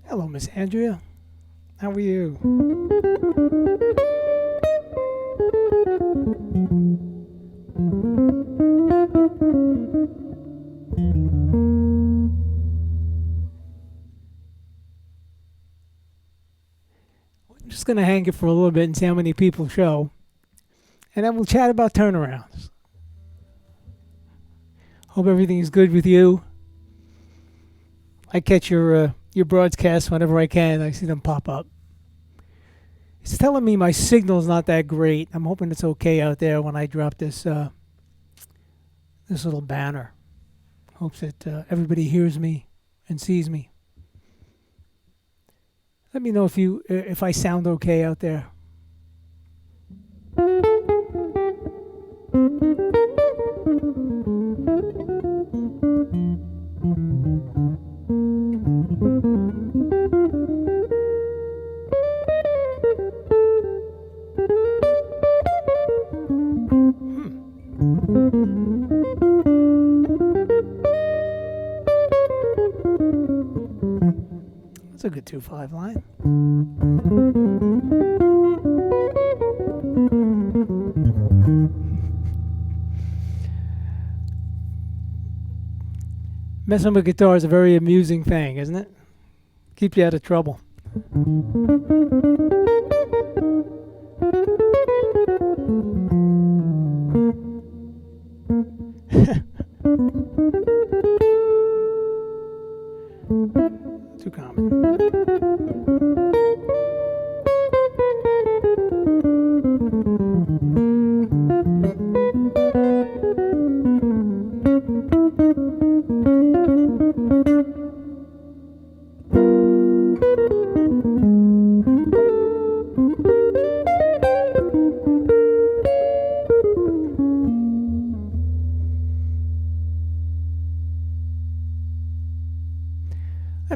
Hello, Miss Andrea. How are you? I'm just going to hang it for a little bit and see how many people show. And then we'll chat about turnarounds. Hope everything is good with you. I catch your broadcasts whenever I can. I see them pop up. It's telling me my signal's not that great. I'm hoping it's okay out there when I drop this this little banner. Hopes that everybody hears me and sees me. Let me know if I sound okay out there. That's a good 2/5 line. Messing with guitar is a very amusing thing, isn't it? Keeps you out of trouble. Too common.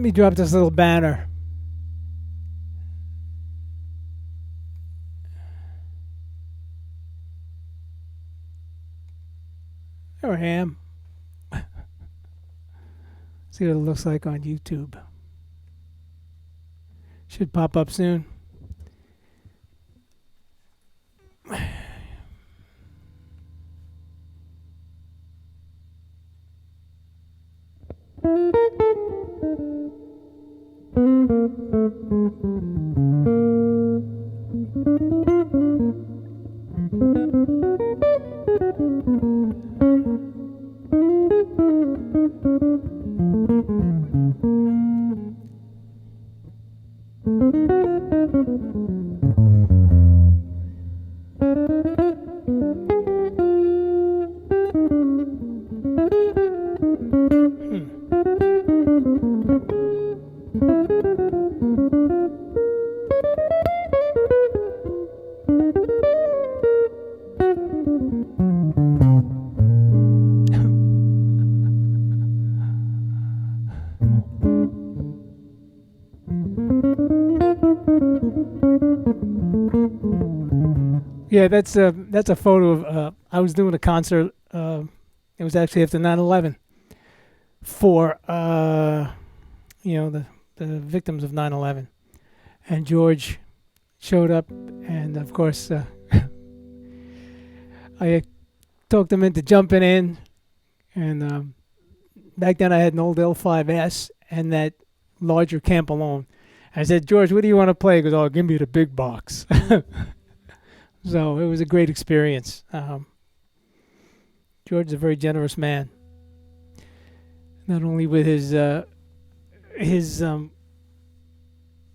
me drop this little banner. There I am. See what it looks like on YouTube. Should pop up soon. Yeah, that's a photo of. I was doing a concert. It was actually after 9/11 for the victims of 9/11, and George showed up, and of course I talked him into jumping in, and back then I had an old L5S and that larger camp alone. I said, George, what do you want to play? He goes, oh, give me the big box. So it was a great experience. George is a very generous man, not only with his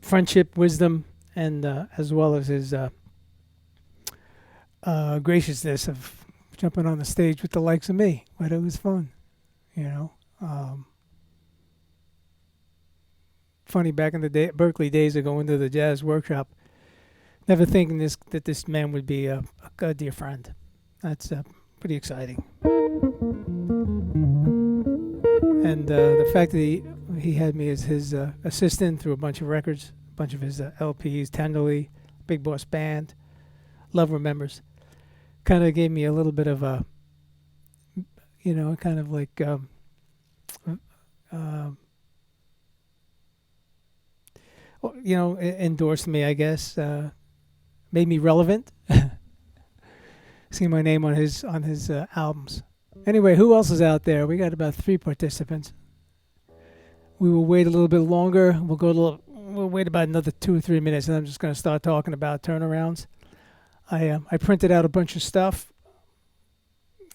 friendship, wisdom, and as well as his graciousness of jumping on the stage with the likes of me. But it was fun, you know. Funny, back in the day, Berkeley days of going to the jazz workshop, never thinking that this man would be a dear friend. That's pretty exciting. And the fact that he had me as his assistant through a bunch of records, a bunch of his LPs, Tenderly, Big Boss Band, Love Remembers, kind of gave me a little bit of a, kind of like, endorsed me, I guess, made me relevant. See my name on his albums. Anyway, who else is out there? We got about 3 participants. We will wait a little bit longer. We'll wait about another 2 or 3 minutes, and I'm just going to start talking about turnarounds. I printed out a bunch of stuff.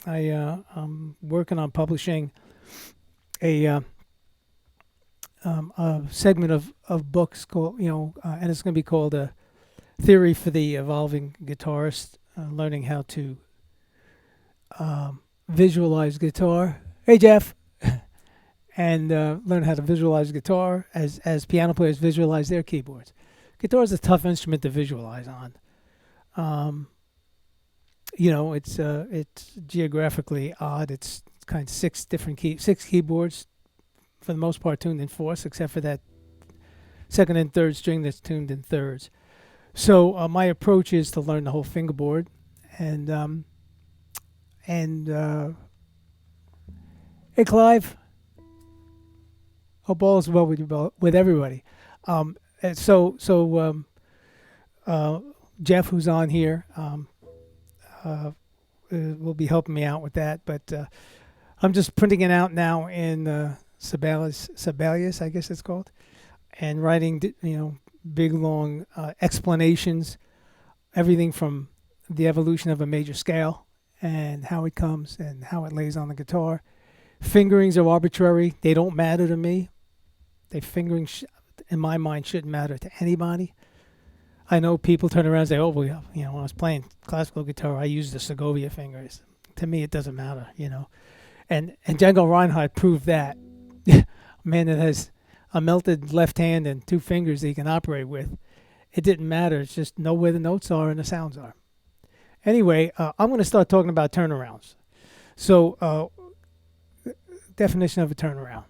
I'm working on publishing a segment of books called, and it's going to be called a Theory for the Evolving Guitarist, learning how to visualize guitar. Hey, Jeff. And learn how to visualize guitar as piano players visualize their keyboards. Guitar is a tough instrument to visualize on. It's geographically odd. It's kind of 6 keyboards, for the most part tuned in fourths, except for that second and third string that's tuned in thirds. So my approach is to learn the whole fingerboard, and hey, Clive. Hope all is well with everybody. Jeff, who's on here, will be helping me out with that. But I'm just printing it out now in Sibelius, I guess it's called, and writing, big long explanations, everything from the evolution of a major scale and how it comes and how it lays on the guitar. Fingerings are arbitrary; they don't matter to me. Fingerings, in my mind, shouldn't matter to anybody. I know people turn around and say, "Oh, well, when I was playing classical guitar, I used the Segovia fingers." To me, it doesn't matter, And Django Reinhardt proved that. A man that has a melted left hand and 2 fingers that he can operate with. It didn't matter. It's just know where the notes are and the sounds are. Anyway, I'm going to start talking about turnarounds. So, definition of a turnaround.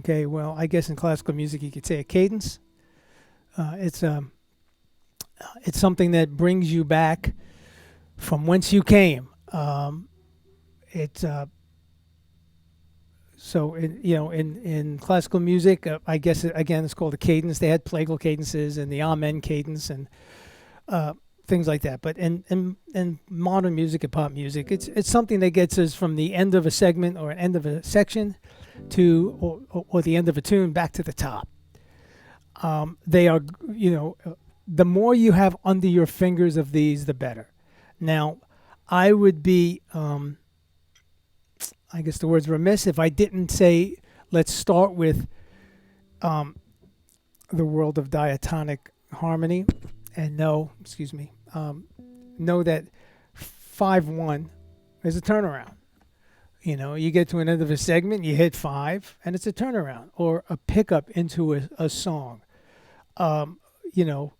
Okay, well, I guess in classical music you could say a cadence. Uh, it's um, it's something that brings you back from whence you came. It's So in classical music, I guess again it's called a cadence. They had plagal cadences and the amen cadence and uh, things like that. But in modern music and pop music, it's something that gets us from the end of a segment or an end of a section to or the end of a tune back to the top. They are the more you have under your fingers of these, the better. Now, I would be I guess the word's remiss if I didn't say let's start with um, the world of diatonic harmony and know that 5-1 is a turnaround. You get to an end of a segment, you hit 5, and it's a turnaround or a pickup into a song. Um, you know,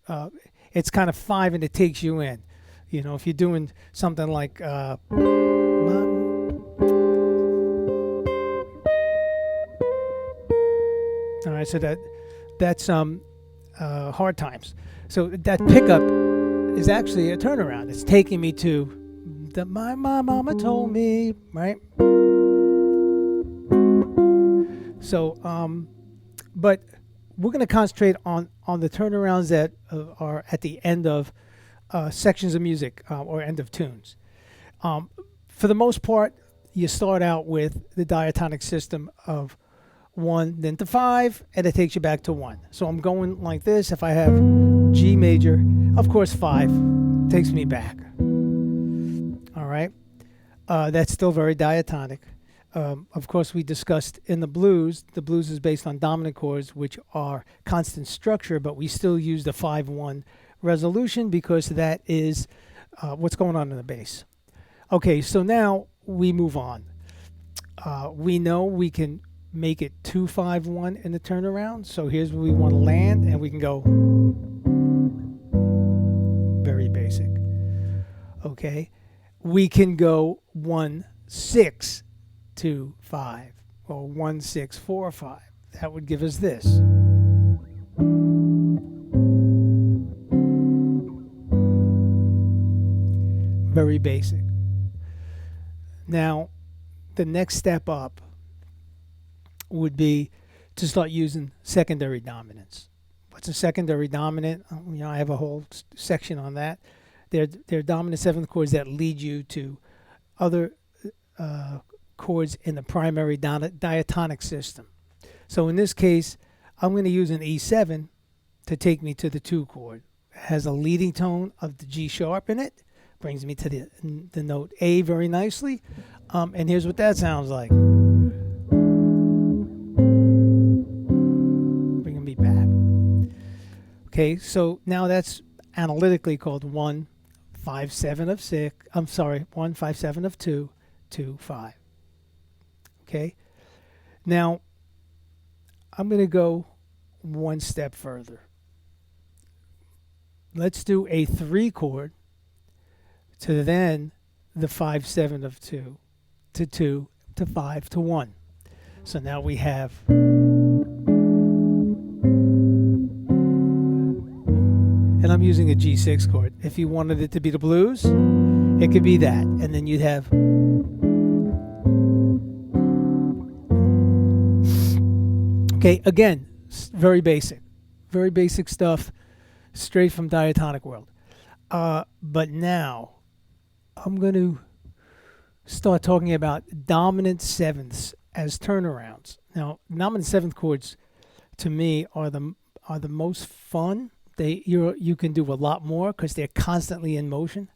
it's kind of 5 and it takes you in. If you're doing something like all right, so that's hard times. So that pickup is actually a turnaround. It's taking me to my mama told me, right? So, but we're going to concentrate on the turnarounds that are at the end of sections of music or end of tunes. For the most part, you start out with the diatonic system of 1, then to 5, and it takes you back to 1. So I'm going like this. If I have G major, of course 5 takes me back. All right. That's still very diatonic. Of course, we discussed in the blues is based on dominant chords, which are constant structure, but we still use the 5-1 resolution because that is what's going on in the bass. Okay, so now we move on. We know we can make it 2-5-1 in the turnaround. So here's where we want to land, and we can go very basic. Okay, we can go 1-6-2-5 or 1-6-4-5. That would give us this. Very basic. Now, the next step up would be to start using secondary dominants. What's a secondary dominant? I have a whole section on that. They're dominant seventh chords that lead you to other chords in the primary diatonic system. So in this case, I'm going to use an E7 to take me to the 2 chord. It has a leading tone of the G sharp in it. Brings me to the note A very nicely. And here's what that sounds like. Bringing me back. Okay, so now that's analytically called 1-5-7 of 6. I'm sorry, 1-5-7 of 2, 2-5. Okay, now I'm going to go one step further. Let's do a 3 chord to then the 5-7 of 2 to 2 to 5 to 1. So now we have and I'm using a G6 chord. If you wanted it to be the blues, it could be that. And then you'd have okay, again, very basic stuff straight from diatonic world. But now I'm going to start talking about dominant sevenths as turnarounds. Now, dominant seventh chords to me are the most fun. You can do a lot more because they're constantly in motion.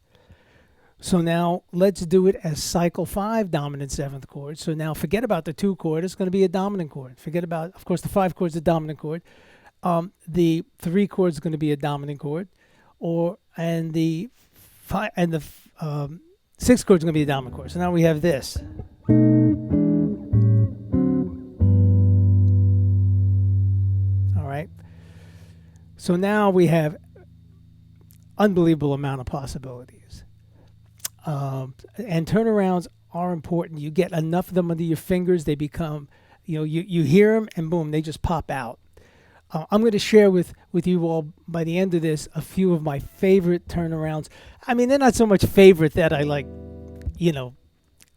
So now let's do it as cycle 5 dominant seventh chord. So now forget about the 2 chord. It's going to be a dominant chord. Forget about, of course, the 5 chord is a dominant chord. The 3 chord is going to be a dominant chord, and the 6 chord is going to be a dominant chord. So now we have this. All right. So now we have unbelievable amount of possibilities. And turnarounds are important. You get enough of them under your fingers, they become You hear them and boom, they just pop out. I'm going to share with you all by the end of this a few of my favorite turnarounds. I mean, they're not so much favorite that I like, you know,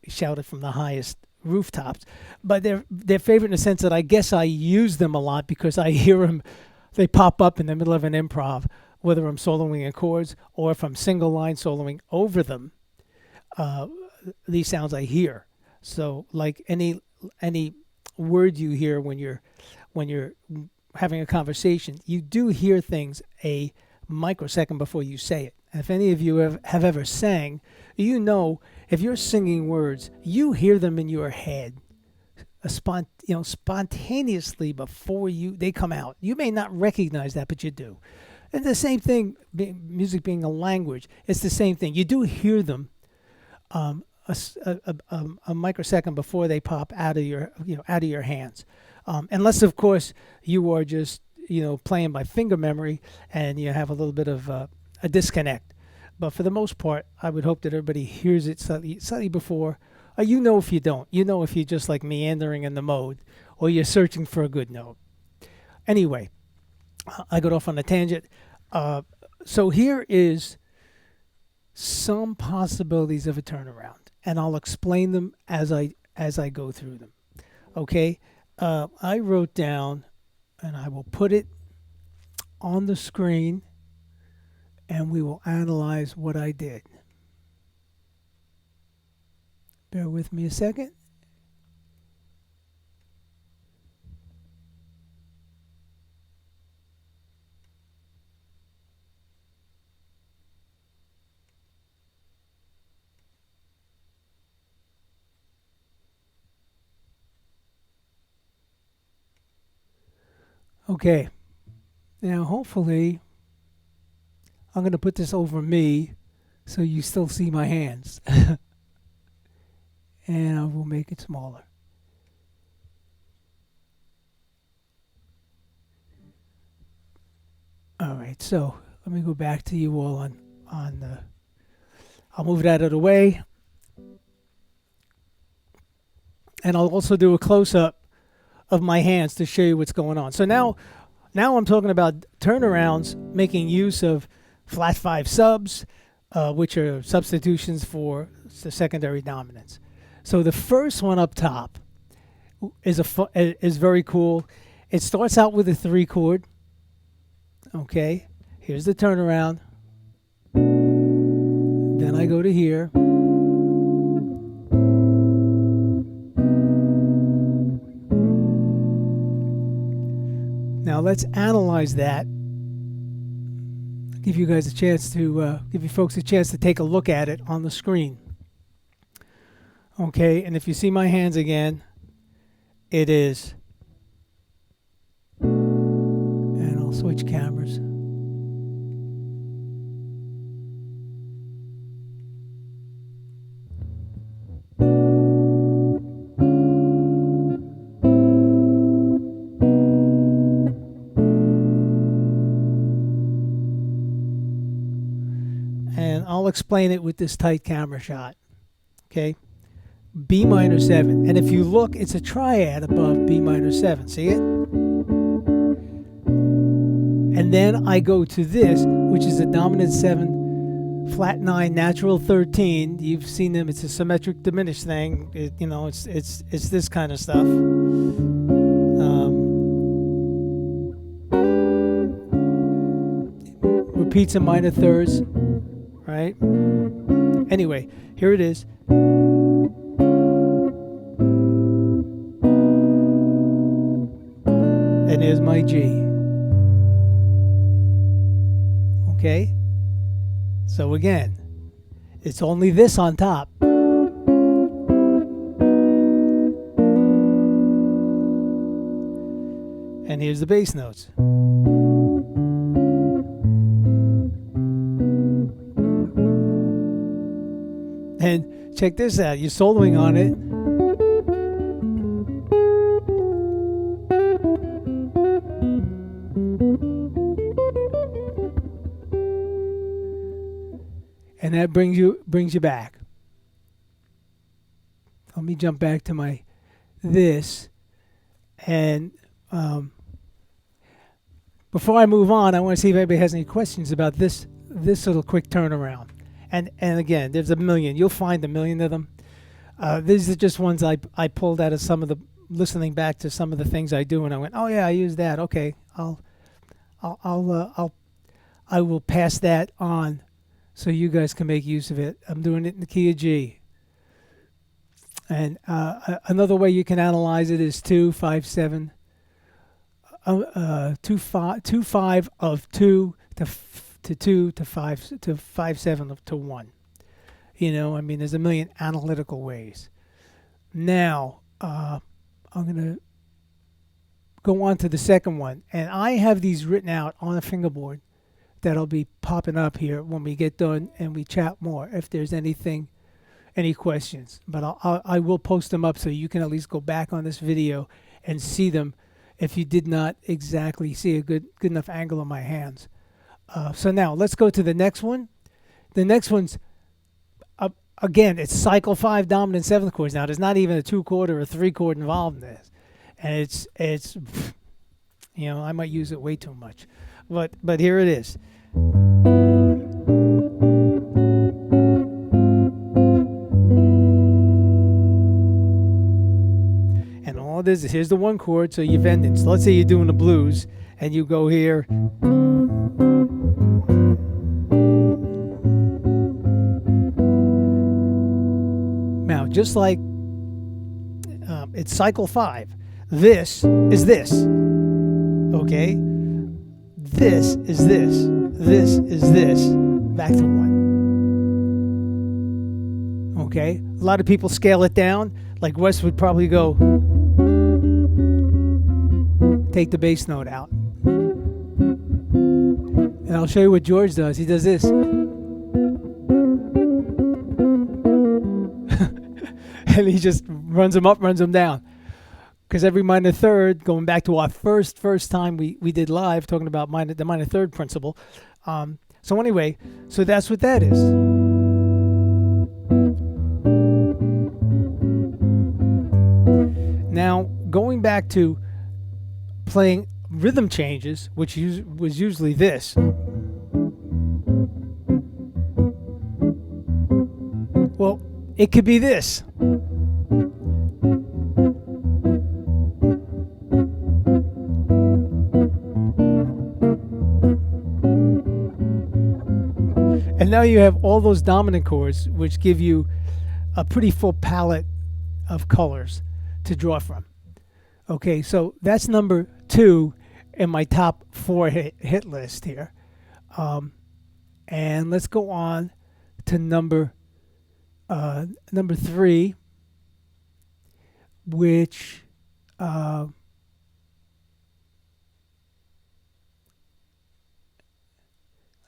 shout it from the highest rooftops, but they're favorite in the sense that I guess I use them a lot because I hear them. They pop up in the middle of an improv, whether I'm soloing in chords or if I'm single line soloing over them. Uh, these sounds I hear. So like any word you hear when you're having a conversation, you do hear things a microsecond before you say it. And if any of you have ever sang, you know if you're singing words, you hear them in your head, spontaneously before they come out. You may not recognize that, but you do. And the same thing, music being a language, it's the same thing. You do hear them a microsecond before they pop out of your hands, unless of course you are just playing by finger memory and you have a little bit of a disconnect. But for the most part, I would hope that everybody hears it slightly before. If you don't, if you're just like meandering in the mode or you're searching for a good note. Anyway, I got off on a tangent. So here is some possibilities of a turnaround, and I'll explain them as I go through them. Okay, I wrote down, and I will put it on the screen, and we will analyze what I did. Bear with me a second. Okay, now hopefully I'm going to put this over me so you still see my hands. And I will make it smaller. All right, so let me go back to you all on the. I'll move it out of the way, and I'll also do a close up of my hands to show you what's going on. So now I'm talking about turnarounds, making use of flat five subs, which are substitutions for the secondary dominants. So the first one up top is very cool. It starts out with a 3 chord. Okay, here's the turnaround. Then I go to here. Now let's analyze that. I'll give you guys a chance to give you folks a chance to take a look at it on the screen. Okay, and if you see my hands again, it is. And I'll switch cameras. And I'll explain it with this tight camera shot. Okay? B minor 7. And if you look, it's a triad above B minor 7. See it? And then I go to this, which is a dominant 7, flat 9, natural 13. You've seen them. It's a symmetric diminished thing. It's this kind of stuff. Repeats in minor thirds, right? Anyway, here it is. And there's my G. Okay? So again, it's only this on top. And here's the bass notes. And check this out. You're soloing on it. And that brings you back. Let me jump back to my this. And before I move on, I want to see if anybody has any questions about this little quick turnaround. And again, there's a million. You'll find a million of them. These are just ones I pulled out of some of the listening back to some of the things I do, and I went, oh yeah, I use that. Okay, I will pass that on so you guys can make use of it. I'm doing it in the key of G. And another way you can analyze it is 2, 5, 7. 2 5 of 2 to 2 to 5 to 5 7 to 1. You know, I mean, there's a million analytical ways. Now, I'm gonna go on to the second one, and I have these written out on a fingerboard that'll be popping up here when we get done and we chat more. If there's any questions, but I will post them up so you can at least go back on this video and see them if you did not exactly see a good enough angle on my hands. So now let's go to the next one. The next one's again, it's cycle 5 dominant 7th chords. Now there's not even a 2 chord or a 3 chord involved in this, and it's you know, I might use it way too much, but here it is. And all this is, here's the 1 chord, so you've ended. So let's say you're doing the blues and you go here. Now, just like it's cycle 5, this is this. Okay? This is this. This is this. Back to 1. Okay? A lot of people scale it down. Like Wes would probably go, take the bass note out. And I'll show you what George does. He does this. And he just runs them up, runs them down. Because every minor third, going back to our first time we did live, talking about the minor third principle. So anyway, so that's what that is. Now, going back to playing rhythm changes, which was usually this. Well, it could be this. And now you have all those dominant chords, which give you a pretty full palette of colors to draw from. Okay, so that's number 2 in my top 4 hit list here. And let's go on to number 3, which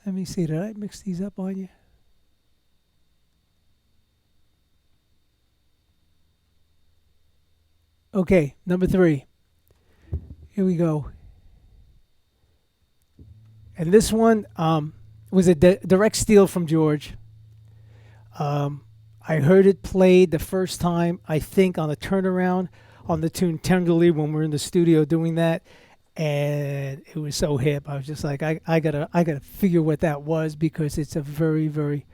let me see, did I mix these up on you? Okay, number 3. Here we go. And this one was a direct steal from George. I heard it played the first time, I think, on a turnaround on the tune Tenderly when we were in the studio doing that. And it was so hip. I was just like, I gotta figure what that was, because it's a very, very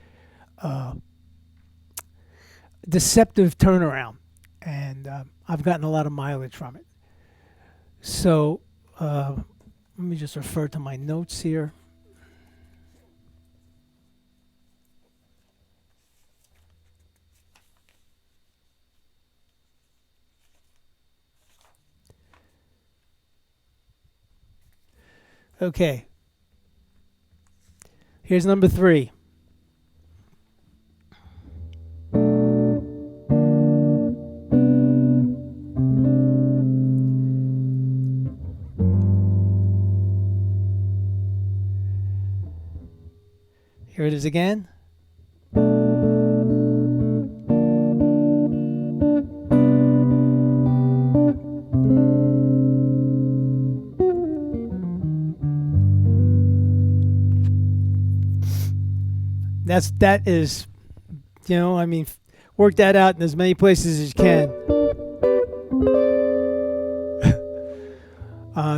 deceptive turnaround, and I've gotten a lot of mileage from it. So let me just refer to my notes here. Okay. Here's number 3. Here it is again. That is, you know, I mean, work that out in as many places as you can.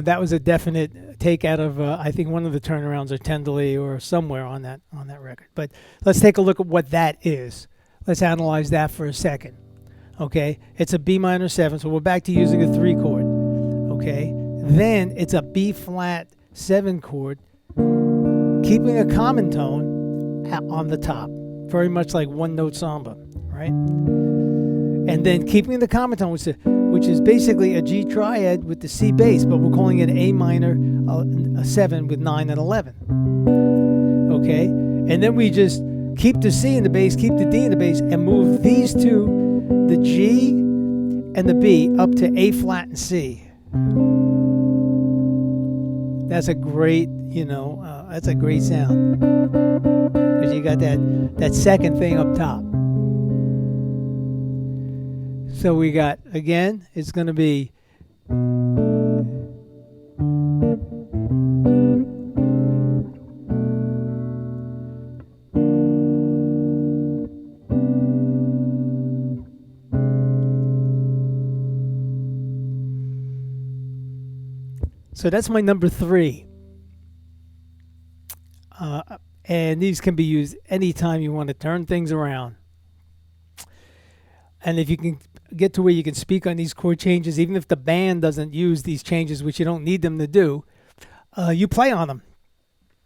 That was a definite take out of I think one of the turnarounds or Tenderly or somewhere on that record. But let's take a look at what that is. Let's analyze that for a second. Okay, it's a B minor 7, so we're back to using a 3 chord. Okay, then it's a B flat 7 chord, keeping a common tone on the top, very much like one note samba, right? And then keeping the common tone, which is basically a G triad with the C bass, but we're calling it A minor, a 7 with 9 and 11. Okay, and then we just keep the C in the bass, keep the D in the bass, and move these two, the G and the B, up to A flat and C. That's a great, that's a great sound, because you got that second thing up top. So we got, again, it's going to be so that's my number 3. And these can be used anytime you want to turn things around. And if you can get to where you can speak on these chord changes, even if the band doesn't use these changes, which you don't need them to do, you play on them.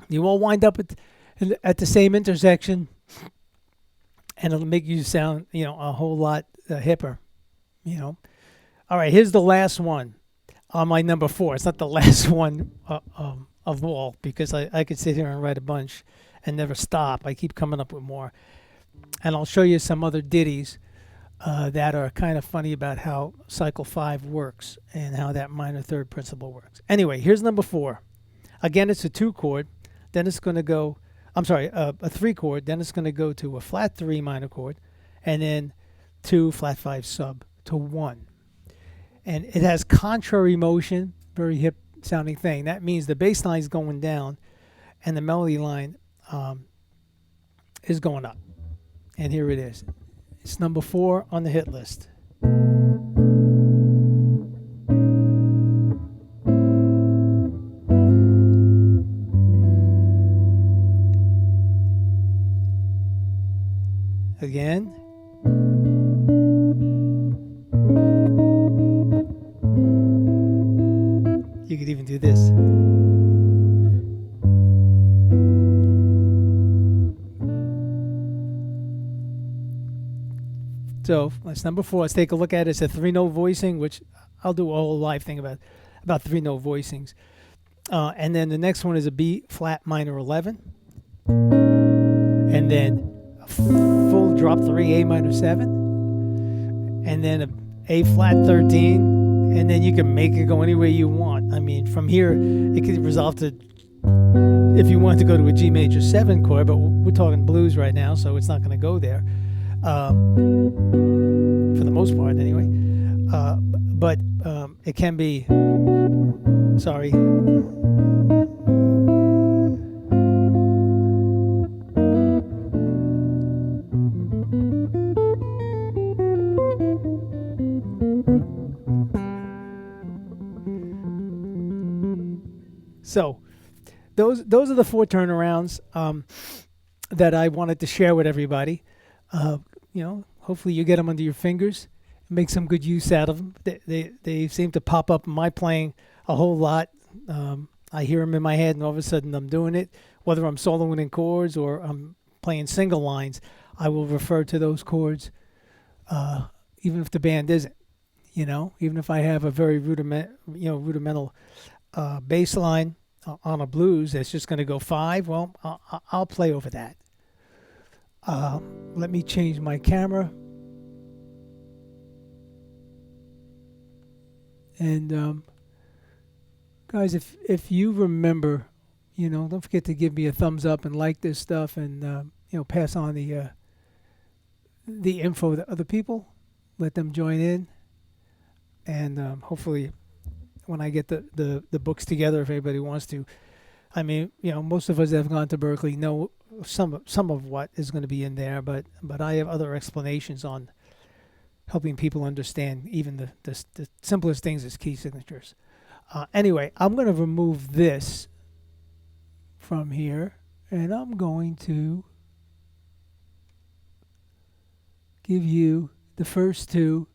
You all wind up at the same intersection, and it'll make you sound, a whole lot hipper, All right, here's the last one on my number 4. It's not the last one of all, because I could sit here and write a bunch and never stop. I keep coming up with more. And I'll show you some other ditties that are kind of funny about how cycle 5 works and how that minor third principle works. Anyway, here's number 4. Again, it's a 2 chord. Then it's going to go, a 3 chord. Then it's going to go to a flat 3 minor chord, and then 2 flat 5 sub to 1. And it has contrary motion, very hip sounding thing. That means the bass line is going down and the melody line is going up. And here it is. It's number 4 on the hit list. Again. You could even do this. So that's number 4. Let's take a look at it. It's a 3-note voicing, which I'll do a whole live thing about 3-note voicings. And then the next one is a B flat minor 11. And then a full drop 3 A minor 7. And then a A flat 13. And then you can make it go any way you want. I mean, from here, it could resolve to, if you want to go to a G major 7 chord, but we're talking blues right now, so it's not going to go there. For the most part, anyway. But it can be, sorry. So those are the 4 turnarounds that I wanted to share with everybody. Hopefully you get them under your fingers and make some good use out of them. They seem to pop up in my playing a whole lot. I hear them in my head, and all of a sudden I'm doing it. Whether I'm soloing in chords or I'm playing single lines, I will refer to those chords, even if the band isn't. Even if I have a very rudimental bass line on a blues that's just going to go 5, well, I'll play over that. Let me change my camera. And guys, if you remember, don't forget to give me a thumbs up and like this stuff, and pass on the info to other people. Let them join in, and hopefully, when I get the books together, if anybody wants to. I mean, most of us that have gone to Berkeley know some of what is going to be in there, but I have other explanations on helping people understand even the simplest things as key signatures. Anyway, I'm going to remove this from here, and I'm going to give you the first two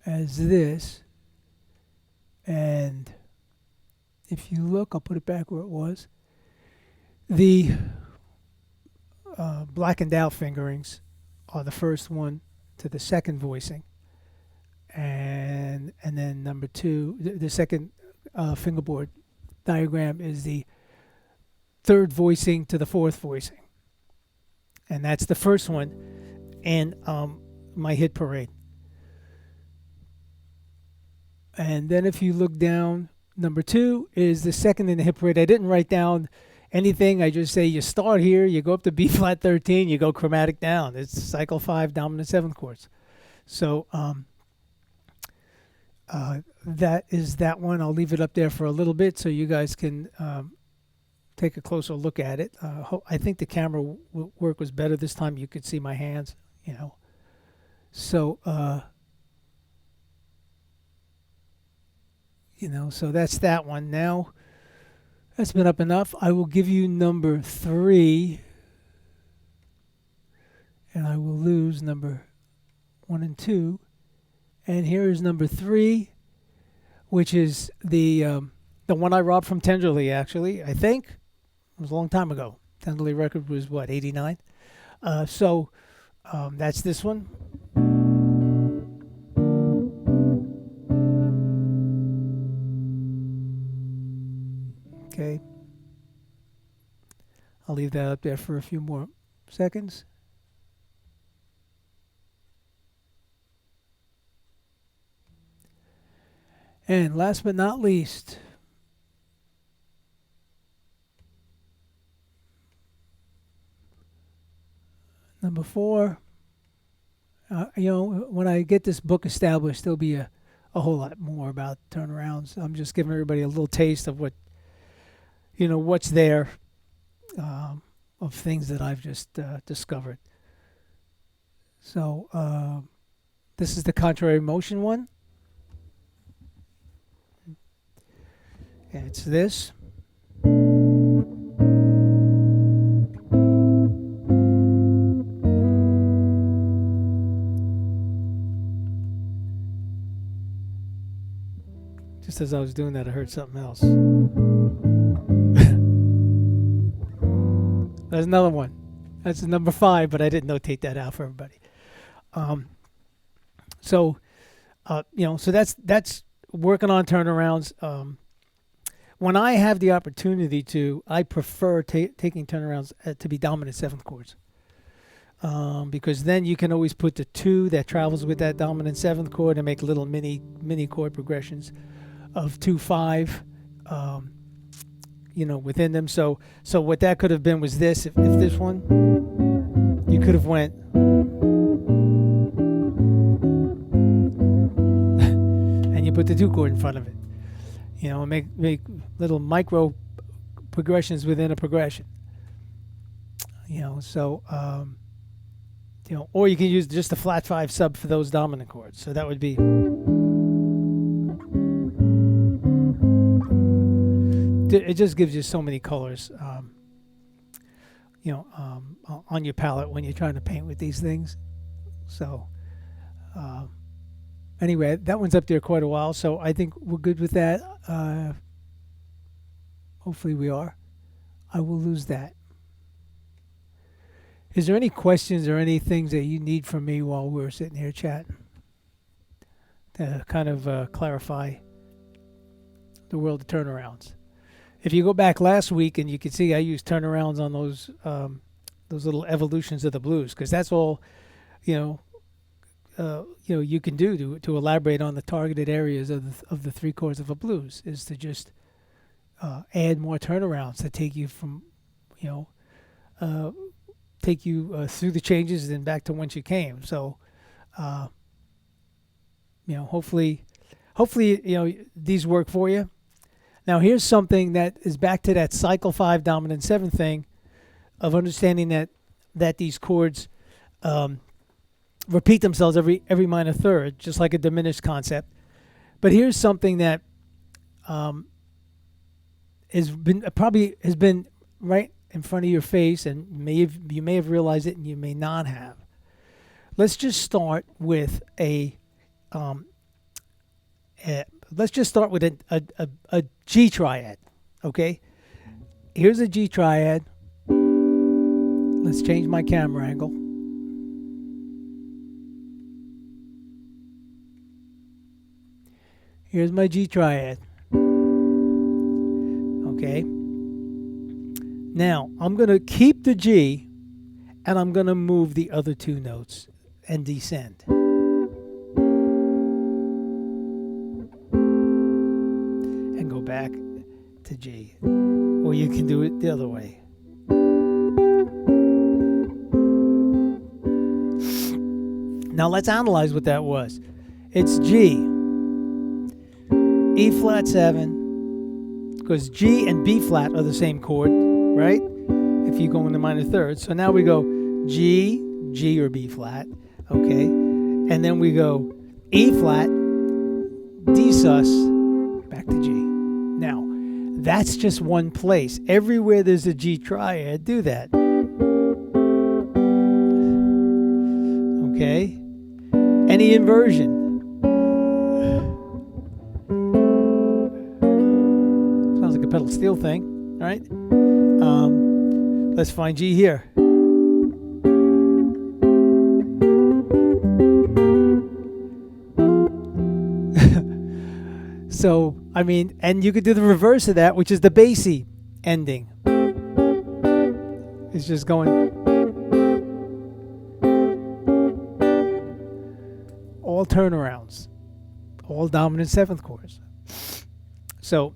as this. And if you look, I'll put it back where it was. The blackened out fingerings are the first one to the second voicing, and then number two, the second fingerboard diagram is the third voicing to the fourth voicing, and that's the first one in my hit parade. And then if you look down, number two is the second in the hit parade. I didn't write down anything. I just say you start here, you go up to B flat 13, you go chromatic down. It's cycle 5 dominant 7th chords. So that is that one. I'll leave it up there for a little bit so you guys can take a closer look at it. I think the camera work was better this time. You could see my hands, you know. So so that's that one. Now that's been up enough. I will give you number 3, and I will lose number 1 and 2. And here is number 3, which is the one I robbed from Tenderly. Actually, I think it was a long time ago. Tenderly record was what, 89. So that's this one. Okay. I'll leave that up there for a few more seconds. And last but not least, number 4. When I get this book established, there'll be a whole lot more about turnarounds. I'm just giving everybody a little taste of what's there, of things that I've just discovered. So this is the contrary motion one. And it's this. Just as I was doing that, I heard something else. There's another one. That's number 5, but I didn't notate that out for everybody. So that's working on turnarounds. When I have the opportunity to, I prefer taking turnarounds to be dominant 7th chords. Because then you can always put the 2 that travels with that dominant 7th chord and make little mini chord progressions of 2, 5. Within them. So what that could have been was this. If this one, you could have went and you put the 2 chord in front of it. And make little micro progressions within a progression. Or you can use just the flat 5 sub for those dominant chords. So that would be. It just gives you so many colors, on your palette when you're trying to paint with these things. So, anyway, that one's up there quite a while, so I think we're good with that. Hopefully we are. I will lose that. Is there any questions or any things that you need from me while we're sitting here chatting to kind of clarify the world of turnarounds? If you go back last week, and you can see I used turnarounds on those little evolutions of the blues, because that's all, you can do to elaborate on the targeted areas of the 3 chords of a blues, is to just add more turnarounds to take you from, through the changes and back to whence you came. So, hopefully, these work for you. Now, here's something that is back to that cycle 5 dominant 7 thing of understanding that these chords repeat themselves every minor third, just like a diminished concept. But here's something that um, has been right in front of your face, and you may have realized it, and you may not have. Let's just start with um, let's just start with a G triad. Okay, here's a G triad. Let's change my camera angle. Here's my G triad. Okay. Now, I'm going to keep the G, and I'm going to move the other two notes and descend. And go back to G. Or you can do it the other way. Now let's analyze what that was. It's G, E flat 7, because G and B flat are the same chord, right? If you go into minor third. So now we go G, G or B flat, okay? And then we go E flat, D sus, back to G. Now, that's just one place. Everywhere there's a G triad, do that. Okay? Any inversion. Sounds like a pedal steel thing, all right? Let's find G here. So, I mean, and you could do the reverse of that, which is the bassy ending. It's just going all turnarounds, all dominant seventh chords. So,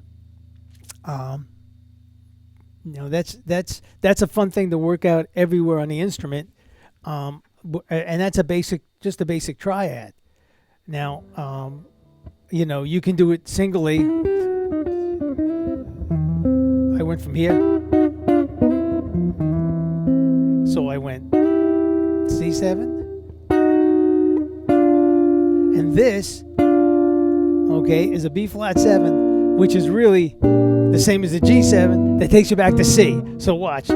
that's a fun thing to work out everywhere on the instrument, and that's just a basic triad. Now, you can do it singly. I went from here, so I went C7, and this, okay, is a B flat 7, which is really the same as a G7 that takes you back to C. So watch.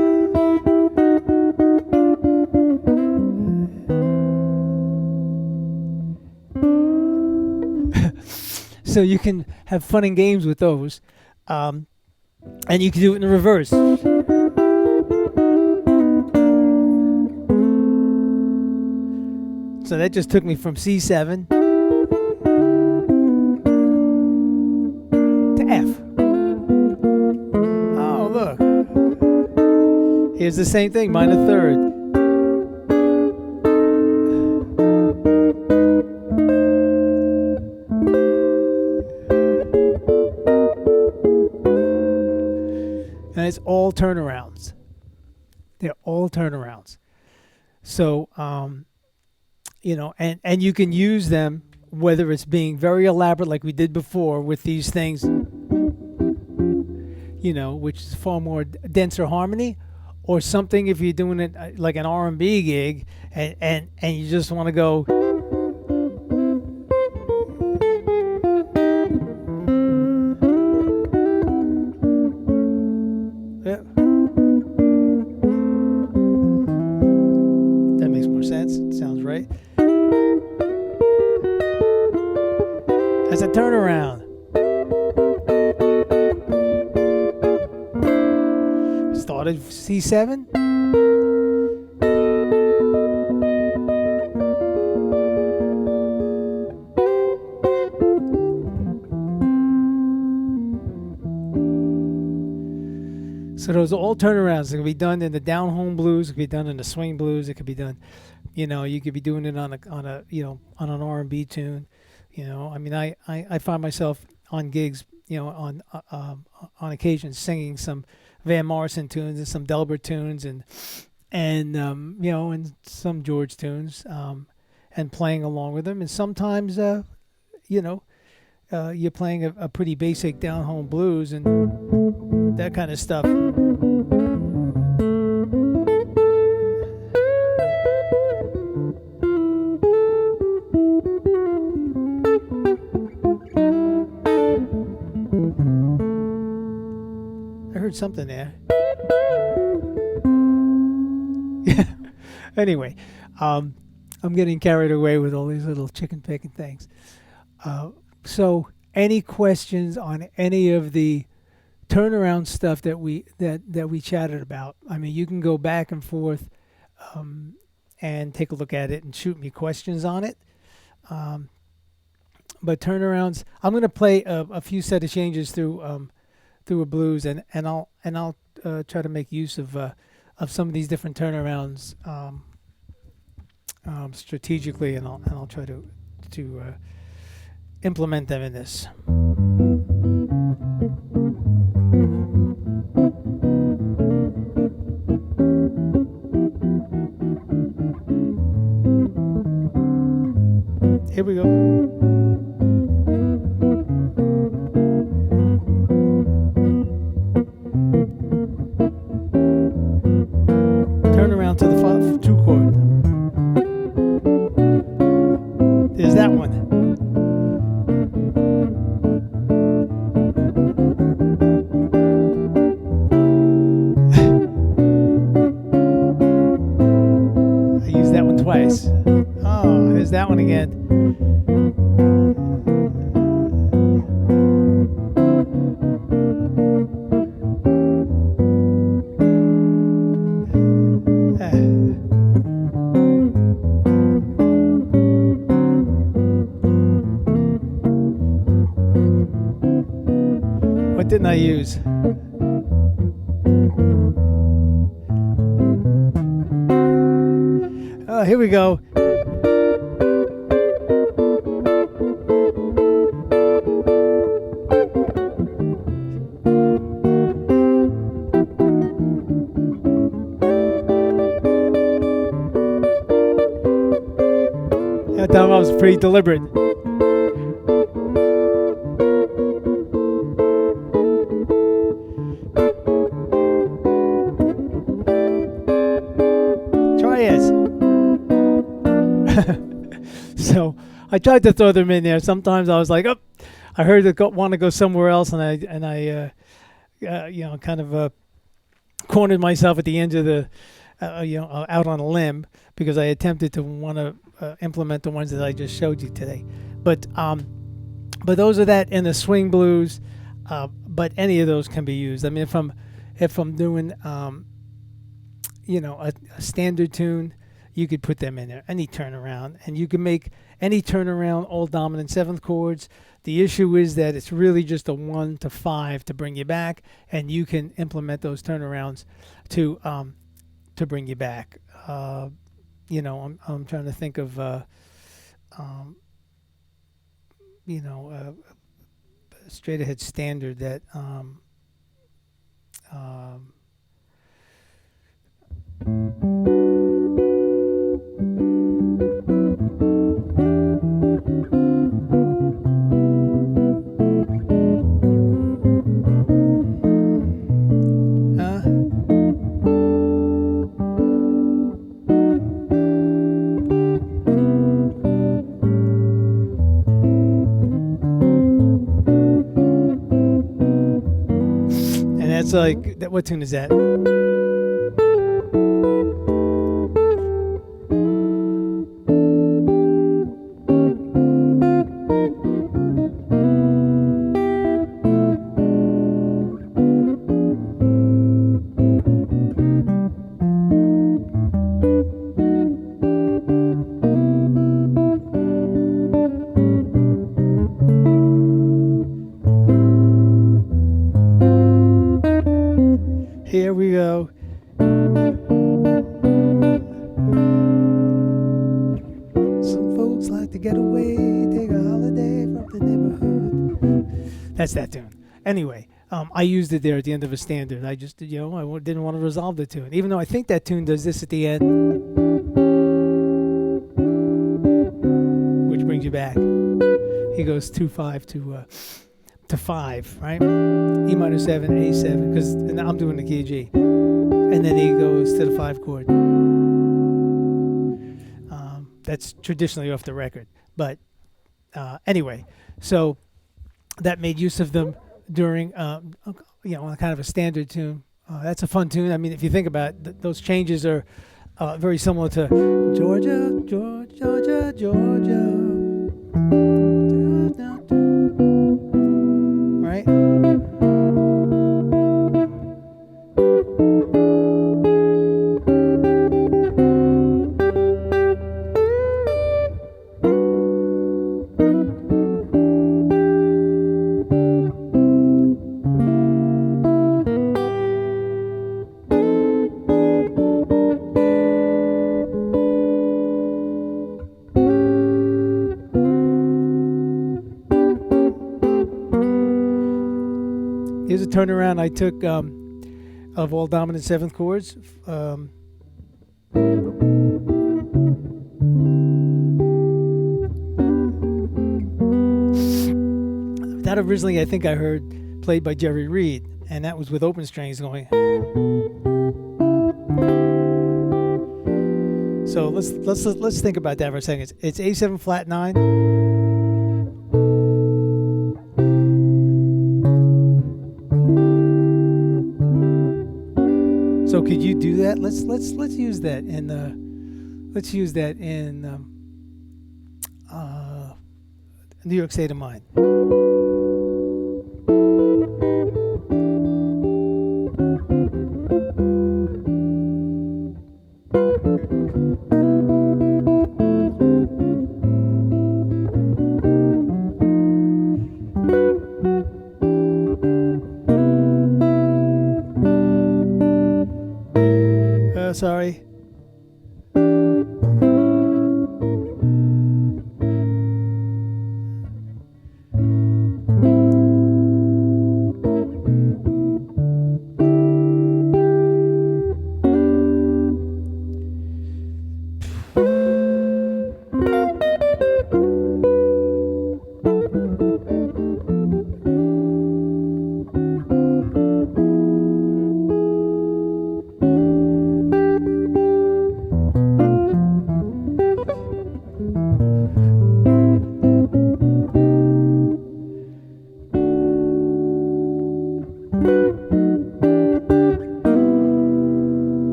So you can have fun and games with those. And you can do it in the reverse. So that just took me from C7 to F. Oh, look. Here's the same thing, minor third. And it's all turnarounds. They're all turnarounds. So, and you can use them, whether it's being very elaborate like we did before with these things, which is far more denser harmony, or something if you're doing it like an R&B gig and you just want to go. That makes more sense. Sounds right. That's a turnaround. Started C7. So those are all turnarounds. It can be done in the down home blues. It can be done in the swing blues. It could be done, you could be doing it on an R&B tune. I mean, I find myself on gigs, on occasion singing some Van Morrison tunes and some Delbert tunes and some George tunes, and playing along with them. And sometimes, you're playing a pretty basic down home blues and that kind of stuff. something there. Anyway, um, I'm getting carried away with all these little chicken picking things. So, any questions on any of the turnaround stuff that we chatted about? I mean, you can go back and forth um, and take a look at it and shoot me questions on it. Um, but turnarounds, I'm going to play a few set of changes through a blues, and I'll try to make use of some of these different turnarounds strategically, and I'll try to implement them in this. Here we go. Turn around to the 2 chord. There's that one. I used that one twice. Oh, here's that one again. What didn't I use? Oh, here we go. That time I was pretty deliberate. So I tried to throw them in there. Sometimes I was like, "Oh, I heard it want to go somewhere else," and I kind of cornered myself at the end of the, out on a limb because I attempted to want to implement the ones that I just showed you today. But those are that in the swing blues. But any of those can be used. I mean, if I'm doing a standard tune, you could put them in there, any turnaround, and you can make any turnaround all dominant 7th chords. The issue is that it's really just a 1 to 5 to bring you back, and you can implement those turnarounds to bring you back. I'm trying to think of straight ahead standard that it's like that. What tune is that? Here we go. Some folks like to get away, take a holiday from the neighborhood. That's that tune. Anyway, I used it there at the end of a standard. I just, I didn't want to resolve the tune, even though I think that tune does this at the end, which brings you back. He goes 2-5 to 5, right? E minor 7, A7, because I'm doing the key of G. And then he goes to the 5 chord. That's traditionally off the record. But anyway, so that made use of them during, on kind of a standard tune. That's a fun tune. I mean, if you think about it, those changes are very similar to Georgia, Georgia, Georgia, Georgia. Right? Here's a turnaround I took of all dominant seventh chords. That originally I think I heard played by Jerry Reed, and that was with open strings going. So let's think about that for a second. It's A7 flat 9. So could you do that? Let's use that in New York State of Mind. Sorry.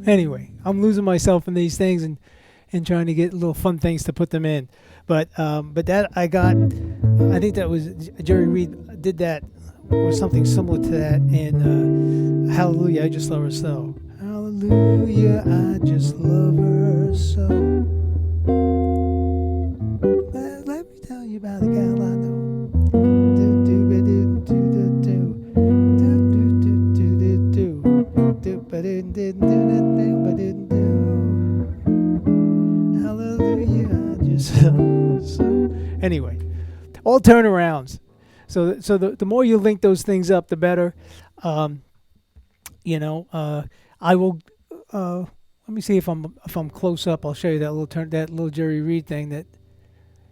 Anyway, I'm losing myself in these things and trying to get little fun things to put them in. But that I got, I think that was Jerry Reed did that or something similar to that in Hallelujah, I Just Love Her So. Hallelujah, I just love her so. Let me tell you about the gal I know. Hallelujah, I just so. Anyway, all turnarounds. So the more you link those things up, the better. I will. Let me see if I'm close up. I'll show you that little Jerry Reed thing. That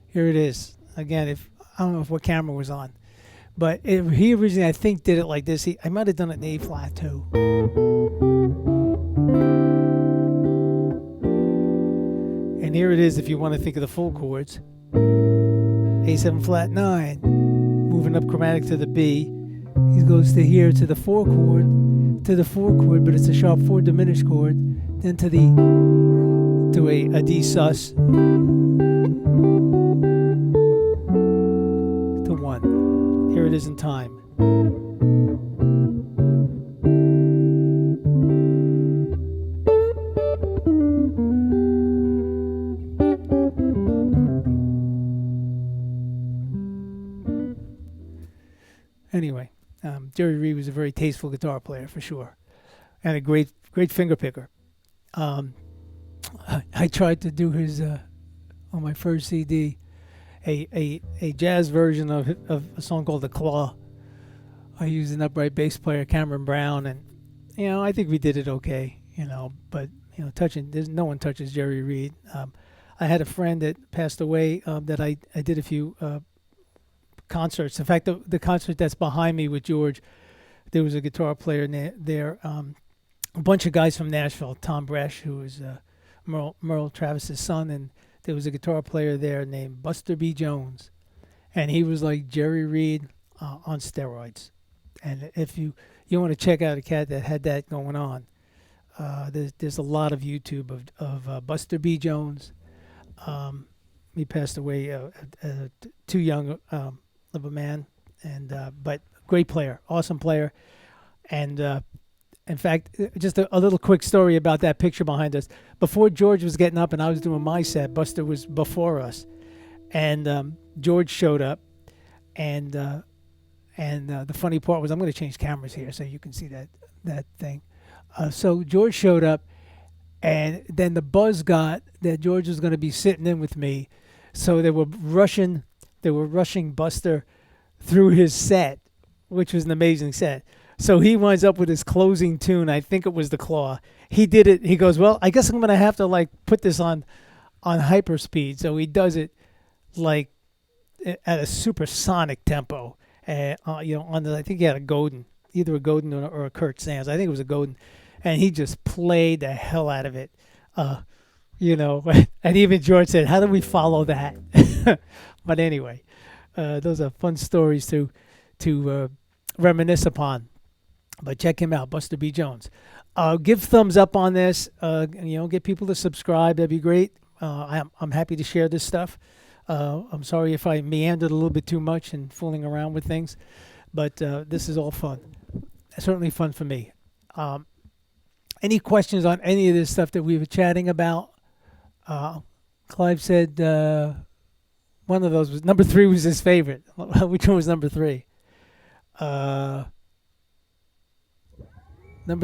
here it is again. If I don't know if what camera was on, but he originally I think did it like this. I might have done it in A flat too. And here it is if you want to think of the full chords. A7 flat 9, moving up chromatic to the B. He goes to here to the 4 chord, but it's a sharp 4 diminished chord, then to a D sus to 1. Here it is in time. Anyway, Jerry Reed was a very tasteful guitar player for sure, and a great finger picker. I tried to do his on my first CD, a jazz version of a song called "The Claw." I used an upright bass player, Cameron Brown, and I think we did it okay. But no one touches Jerry Reed. I had a friend that passed away that I did a few concerts. In fact, the concert that's behind me with George, there was a guitar player there. A bunch of guys from Nashville. Tom Bresh, who was Merle Travis's son, and there was a guitar player there named Buster B. Jones, and he was like Jerry Reed on steroids. And if you want to check out a cat that had that going on, there's a lot of YouTube of Buster B. Jones. He passed away too young of a man, and but great player, awesome player, and in fact, just a little quick story about that picture behind us. Before George was getting up and I was doing my set, Buster was before us, and George showed up, and the funny part was I'm going to change cameras here so you can see that thing. So George showed up, and then the buzz got that George was going to be sitting in with me, so they were rushing Buster through his set, which was an amazing set. So he winds up with his closing tune. I think it was the Claw. He did it. He goes, well, I guess I'm going to have to like put this on hyper speed. So he does it like at a supersonic tempo. I think he had a Godin, either a Godin or a Kurt Sands. I think it was a Godin, and he just played the hell out of it. And even George said, "How do we follow that?" But anyway, those are fun stories to reminisce upon. But check him out, Buster B. Jones. Give thumbs up on this. Get people to subscribe. That'd be great. I'm happy to share this stuff. I'm sorry if I meandered a little bit too much and fooling around with things, but this is all fun. Certainly fun for me. Any questions on any of this stuff that we were chatting about? Clive said one of those was number 3 was his favorite. Which one was number 3?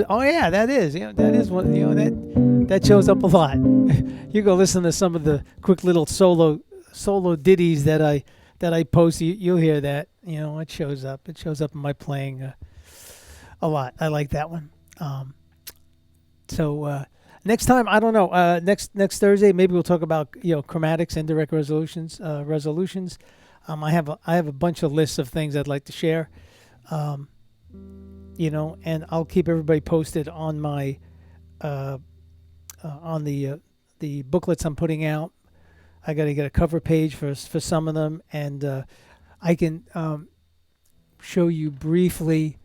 Oh yeah, that is. That is one. That shows up a lot. You go listen to some of the quick little solo ditties that I post. You'll hear that. It shows up. It shows up in my playing a lot. I like that one. So next time, I don't know. Next Thursday, maybe we'll talk about chromatics, indirect resolutions. I have a bunch of lists of things I'd like to share. And I'll keep everybody posted on my on the booklets I'm putting out. I got to get a cover page for some of them, and I can show you briefly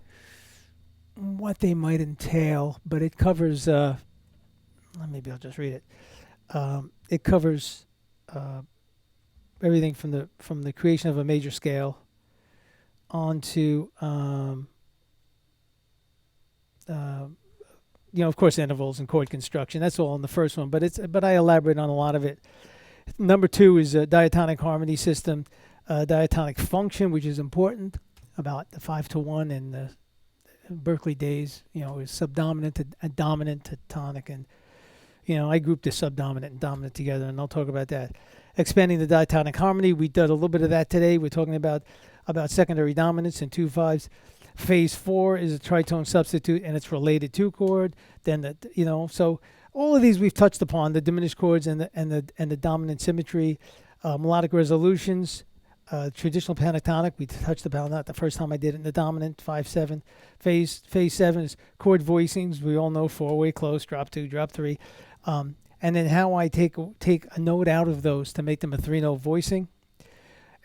what they might entail. But it covers. Maybe I'll just read it. It covers everything from the creation of a major scale onto of course, intervals and chord construction. That's all in the first one, but I elaborate on a lot of it. Number 2 is a diatonic harmony system, diatonic function, which is important, about the 5-to-1 in the Berkeley days. Is subdominant to dominant to tonic, and I grouped the subdominant and dominant together, and I'll talk about that. Expanding the diatonic harmony, we did a little bit of that today. We're talking about secondary dominance and 2/5s. Phase 4 is a tritone substitute, and it's related to chord. Then so all of these we've touched upon: the diminished chords and the dominant symmetry, melodic resolutions, traditional pentatonic. We touched upon that the first time I did it in the dominant 5/7. Phase 7 is chord voicings. We all know 4-way close, drop 2, drop 3, and then how I take a note out of those to make them a 3-note voicing.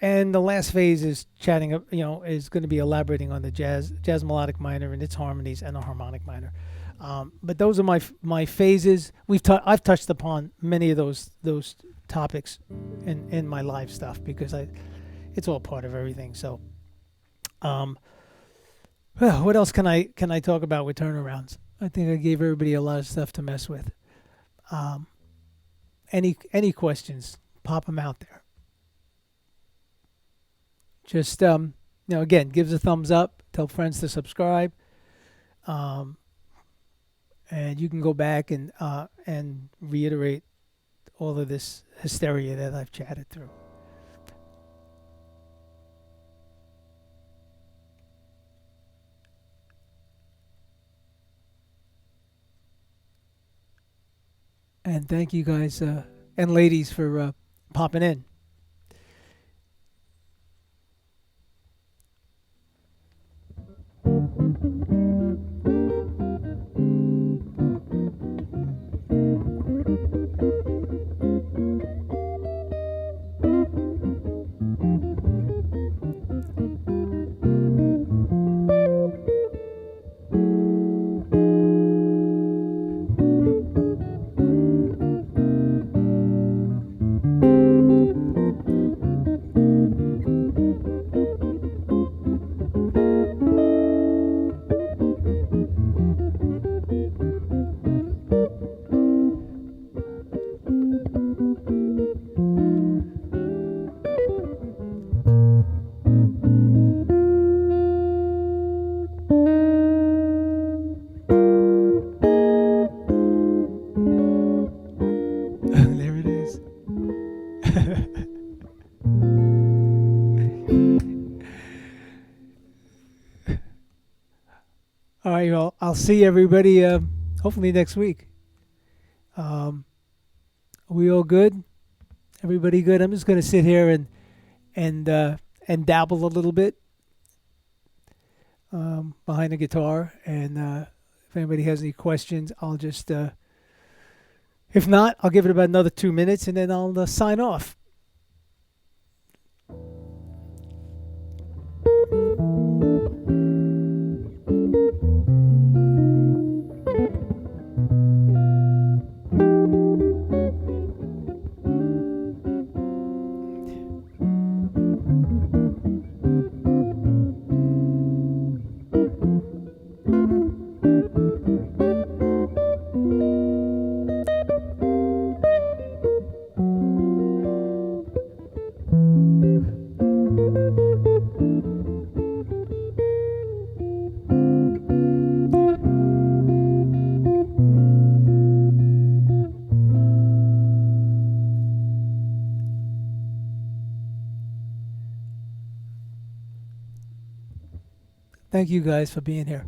And the last phase is is going to be elaborating on the jazz melodic minor and its harmonies and the harmonic minor. But those are my phases. I've touched upon many of those topics in my live stuff because it's all part of everything. So, what else can I talk about with turnarounds? I think I gave everybody a lot of stuff to mess with. Any questions? Pop them out there. Just again, give us a thumbs up. Tell friends to subscribe, and you can go back and reiterate all of this hysteria that I've chatted through. And thank you guys and ladies for popping in. There it is. All right, well, I'll see everybody hopefully next week. Um, are we all good? Everybody good? I'm just gonna sit here and dabble a little bit behind the guitar, and if anybody has any questions, I'll just if not, I'll give it about another 2 minutes, and then I'll sign off. Thank you guys for being here.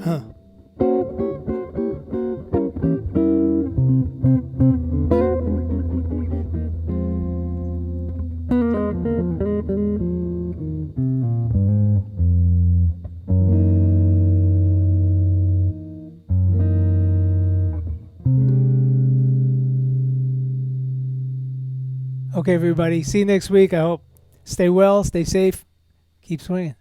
Huh. Okay, everybody. See you next week. I hope. Stay well, stay safe, keep swinging.